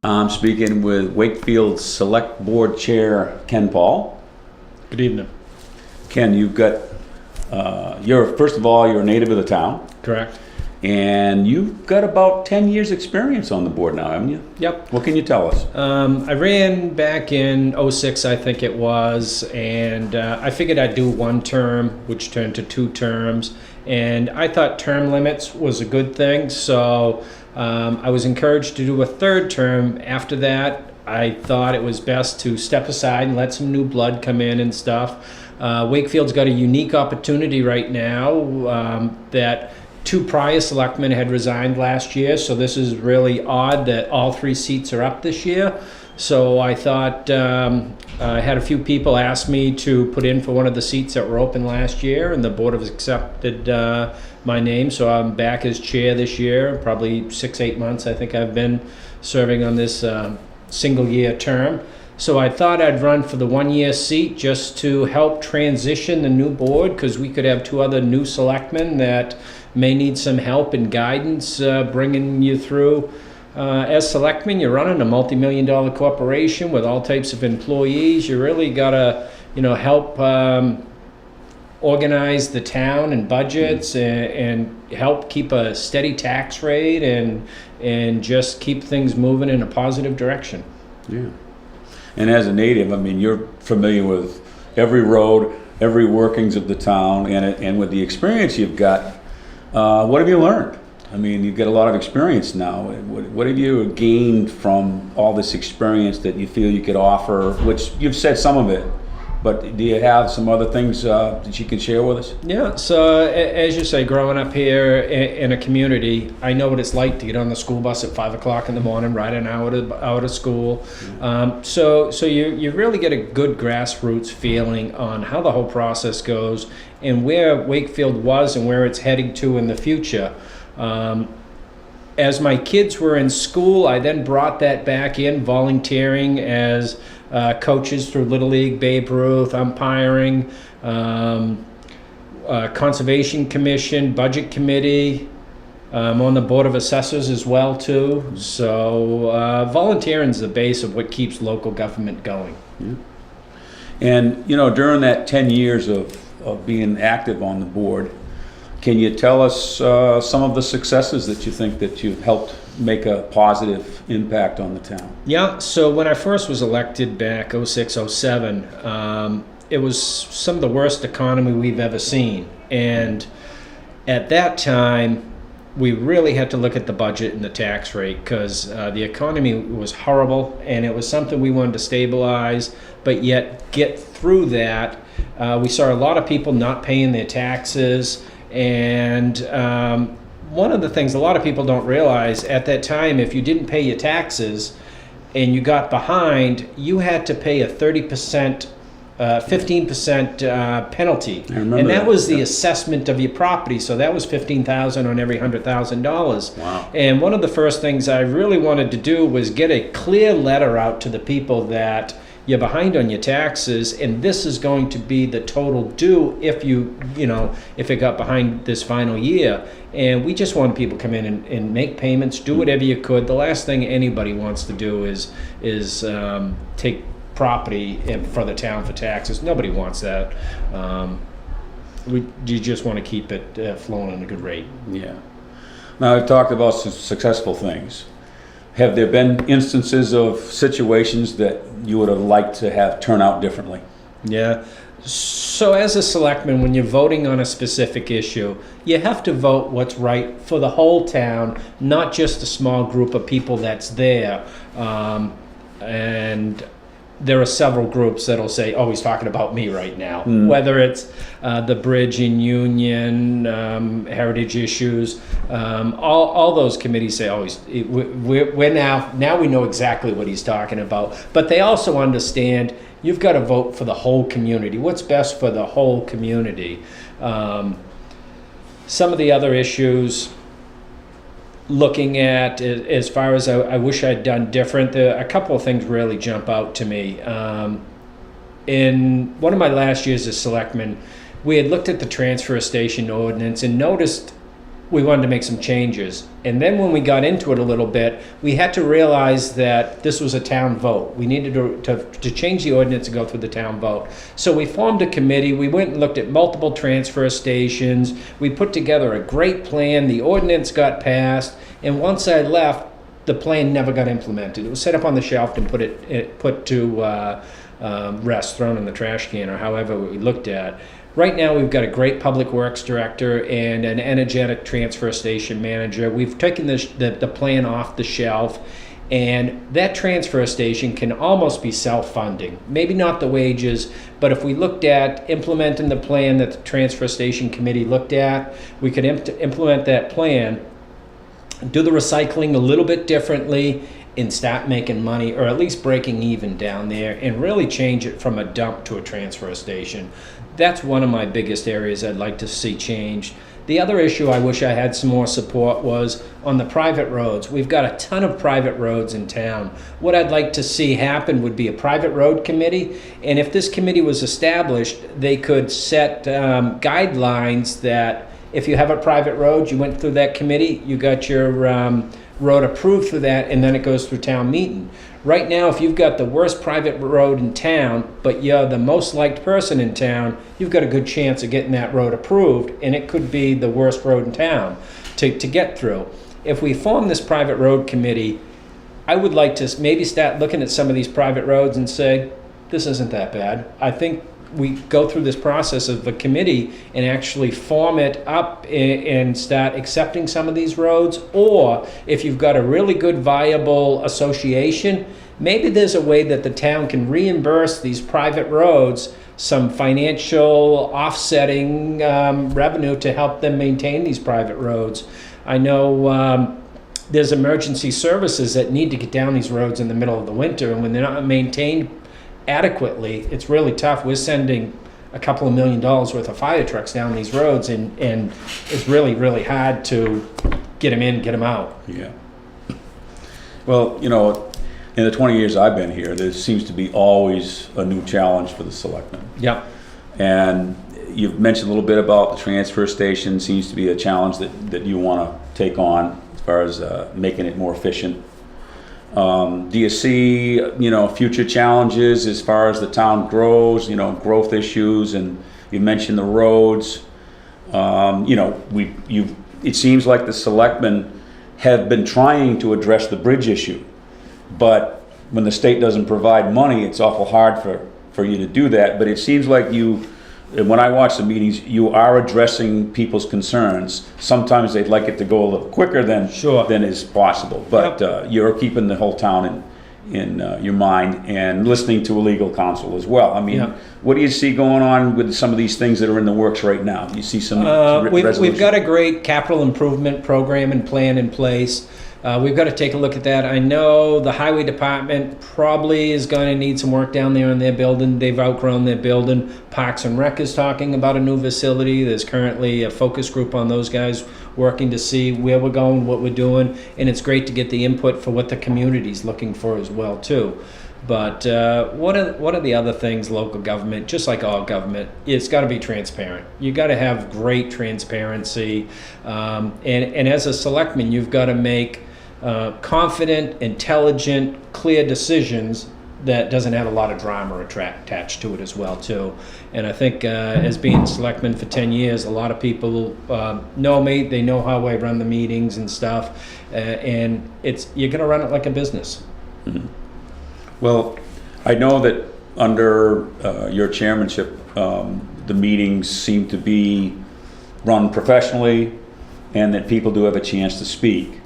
I'm speaking with Wakefield Select Board Chair Ken Paul. Good evening. Ken, you've got, first of all, you're a native of the town, Correct. and you've got about 10 years experience on the board now, haven't you? Yep. What can you tell us? I ran back in '06, I think it was, and I figured I'd do one term, which turned to 2 terms, and I thought term limits was a good thing, so I was encouraged to do a 3rd term. After that, I thought it was best to step aside and let some new blood come in and stuff. Wakefield's got a unique opportunity right now that 2 prior selectmen had resigned last year, so this is really odd that all 3 seats are up this year. So I thought, I had a few people ask me to put in for one of the seats that were open last year, and the board has accepted my name, so I'm back as chair this year. Probably 6-8 months I think I've been serving on this single year term. So I thought I'd run for the 1-year seat just to help transition the new board, because we could have 2 other new selectmen that may need some help and guidance bringing you through. As selectmen, you're running a multi-million-dollar corporation with all types of employees. You really gotta, help organize the town and budgets and help keep a steady tax rate and just keep things moving in a positive direction. Yeah. And as a native, I mean, you're familiar with every road, every workings of the town, and with the experience you've got, what have you learned? I mean, you've got a lot of experience now. What have you gained from all this experience that you feel you could offer, which you've said some of it, but do you have some other things that you can share with us? Yeah, so as you say, growing up here in a community, I know what it's like to get on the school bus at 5 o'clock in the morning, riding out of school. So you really get a good grassroots feeling on how the whole process goes and where Wakefield was and where it's heading to in the future. As my kids were in school, I then brought that back in, volunteering as coaches through Little League, Babe Ruth, umpiring, Conservation Commission, Budget Committee. I'm on the Board of Assessors as well, too. So volunteering is the base of what keeps local government going. Yeah. And, during that 10 years of being active on the board, can you tell us some of the successes that you think that you've helped make a positive impact on the town? Yeah, so when I first was elected back 06, 07, it was some of the worst economy we've ever seen. And at that time, we really had to look at the budget and the tax rate, because the economy was horrible and it was something we wanted to stabilize, but yet get through that. We saw a lot of people not paying their taxes. And one of the things a lot of people don't realize, at that time, if you didn't pay your taxes and you got behind, you had to pay a 15% penalty. And that was the assessment of your property. So that was $15,000 on every $100,000. Wow. And one of the first things I really wanted to do was get a clear letter out to the people that you're behind on your taxes, and this is going to be the total due if if it got behind this final year. And we just want people to come in and make payments, do whatever you could. The last thing anybody wants to do is take property for the town for taxes. Nobody wants that. You just want to keep it flowing at a good rate. Yeah. Now, I've talked about some successful things. Have there been instances of situations that you would have liked to have turn out differently? Yeah. So as a selectman, when you're voting on a specific issue, you have to vote what's right for the whole town, not just a small group of people that's there. And there are several groups that'll say, oh, he's talking about me right now. Whether it's the bridge in Union, heritage issues, all those committees say, oh, we're now we know exactly what he's talking about. But they also understand you've got to vote for the whole community. What's best for the whole community? Some of the other issues, looking at as far as I wish I'd done different, a couple of things really jump out to me. In one of my last years as selectman, we had looked at the transfer station ordinance and noticed we wanted to make some changes. And then when we got into it a little bit, we had to realize that this was a town vote. We needed to change the ordinance and go through the town vote. So we formed a committee. We went and looked at multiple transfer stations. We put together a great plan. The ordinance got passed. And once I left, the plan never got implemented. It was set up on the shelf and put to rest, thrown in the trash can, or however we looked at. Right now, we've got a great public works director and an energetic transfer station manager. We've taken the plan off the shelf, and that transfer station can almost be self-funding. Maybe not the wages, but if we looked at implementing the plan that the transfer station committee looked at, we could implement that plan, do the recycling a little bit differently, and start making money, or at least breaking even down there, and really change it from a dump to a transfer station. That's one of my biggest areas I'd like to see changed. The other issue I wish I had some more support was on the private roads. We've got a ton of private roads in town. What I'd like to see happen would be a private road committee, and if this committee was established, they could set guidelines that if you have a private road, you went through that committee, you got your road approved for that, and then it goes through town meeting. Right now, if you've got the worst private road in town, but you're the most liked person in town, you've got a good chance of getting that road approved, and it could be the worst road in town to get through. If we form this private road committee, I would like to maybe start looking at some of these private roads and say, this isn't that bad. I think we go through this process of a committee and actually form it up and start accepting some of these roads. Or if you've got a really good viable association, maybe there's a way that the town can reimburse these private roads some financial offsetting revenue to help them maintain these private roads. I know there's emergency services that need to get down these roads in the middle of the winter, and when they're not maintained adequately, it's really tough. We're sending a couple of $1 million worth of fire trucks down these roads, and it's really, really hard to get them in, get them out. Yeah. Well, you know, in the 20 years I've been here, there seems to be always a new challenge for the selectmen. Yeah. And you've mentioned a little bit about the transfer station. Seems to be a challenge that you want to take on as far as making it more efficient. Do you see, future challenges as far as the town grows, growth issues, and you mentioned the roads. It seems like the selectmen have been trying to address the bridge issue, but when the state doesn't provide money, it's awful hard for you to do that. But it seems like and when I watch the meetings, you are addressing people's concerns. Sometimes they'd like it to go a little quicker than is possible, but you're keeping the whole town in your mind and listening to a legal counsel as well. I mean, what do you see going on with some of these things that are in the works right now? Do you see some we've got a great capital improvement program and plan in place. We've got to take a look at that. I know the highway department probably is going to need some work down there in their building. They've outgrown their building. Parks and Rec is talking about a new facility. There's currently a focus group on those guys working to see where we're going, what we're doing, and it's great to get the input for what the community's looking for as well too. But what are the other things? Local government, just like all government, it's got to be transparent. You got to have great transparency, and as a selectman, you've got to make confident, intelligent, clear decisions that doesn't have a lot of drama attached to it as well too. And I think as being selectman for 10 years, a lot of people know me. They know how I run the meetings and stuff, and you're going to run it like a business. Mm-hmm. Well, I know that under your chairmanship, the meetings seem to be run professionally, and that people do have a chance to speak.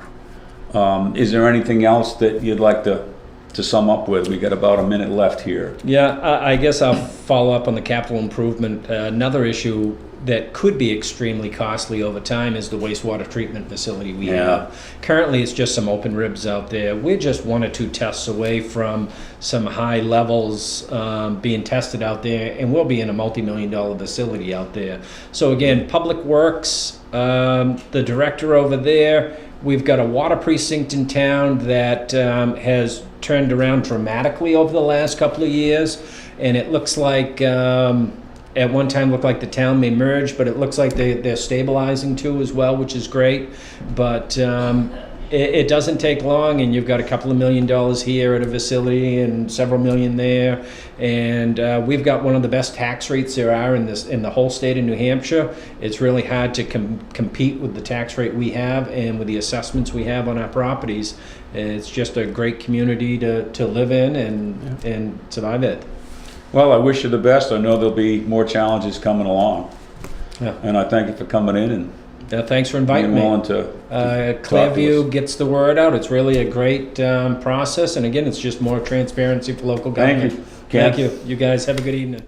Is there anything else that you'd like to sum up with? We got about a minute left here. Yeah, I guess I'll follow up on the capital improvement. Another issue that could be extremely costly over time is the wastewater treatment facility we have. Currently, it's just some open ribs out there. We're just 1 or 2 tests away from some high levels being tested out there, and we'll be in a multi-million-dollar facility out there. So again, Public Works, the director over there, we've got a water precinct in town that has turned around dramatically over the last couple of years, and it looks like at one time looked like the town may merge, but it looks like they're stabilizing too as well, which is great. But it doesn't take long, and you've got a couple of $1 million here at a facility and several million there. And we've got one of the best tax rates there are in the whole state of New Hampshire. It's really hard to compete with the tax rate we have and with the assessments we have on our properties. It's just a great community to live in and survive it. Well, I wish you the best. I know there'll be more challenges coming along. Yeah. And I thank you for coming in and Thanks for inviting being me. willing to talk to Clearview us. gets the word out. It's really a great process, and again, it's just more transparency for local government. Thank you, Ken. Thank you. You guys have a good evening.